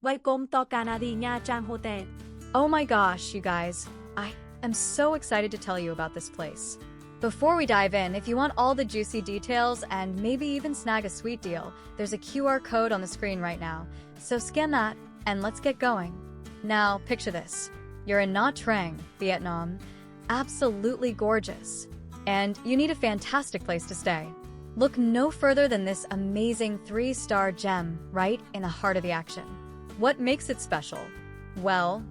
Welcome to Canary Nha Trang Hotel. Oh my gosh, you guys. I am so excited to tell you about this place. Before we dive in, if you want all the juicy details and maybe even snag a sweet deal, there's a QR code on the screen right now. So scan that and let's get going. Now, picture this. You're in Nha Trang, Vietnam. Absolutely gorgeous. And you need a fantastic place to stay. Look no further than this amazing 3-star gem right in the heart of the action. What makes it special? Well,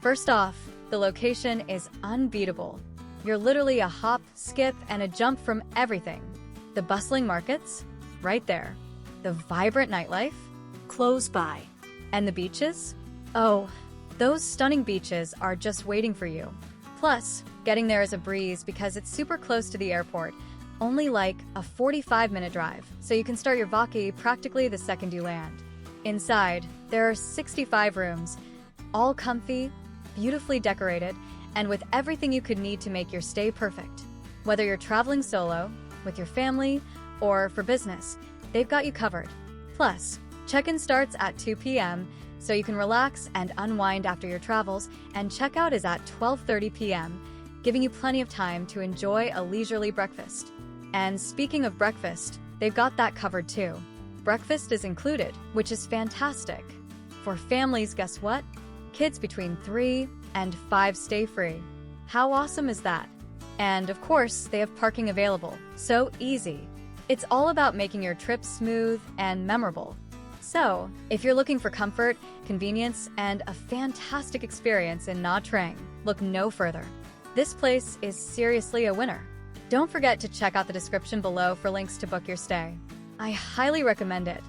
first off, the location is unbeatable. You're literally a hop, skip, and a jump from everything. The bustling markets? Right there. The vibrant nightlife? Close by. And the beaches? Oh, those stunning beaches are just waiting for you. Plus, getting there is a breeze because it's super close to the airport, only like a 45-minute drive, so you can start your vacay practically the second you land. Inside, there are 65 rooms, all comfy, beautifully decorated, and with everything you could need to make your stay perfect. Whether you're traveling solo, with your family, or for business, they've got you covered. Plus, check-in starts at 2 p.m., so you can relax and unwind after your travels, and checkout is at 12:30 p.m., giving you plenty of time to enjoy a leisurely breakfast. And speaking of breakfast, they've got that covered too. Breakfast is included, which is fantastic. For families, guess what? Kids between 3 and 5 stay free. How awesome is that? And of course, they have parking available, so easy. It's all about making your trip smooth and memorable. So, if you're looking for comfort, convenience, and a fantastic experience in Nha Trang, look no further. This place is seriously a winner. Don't forget to check out the description below for links to book your stay. I highly recommend it.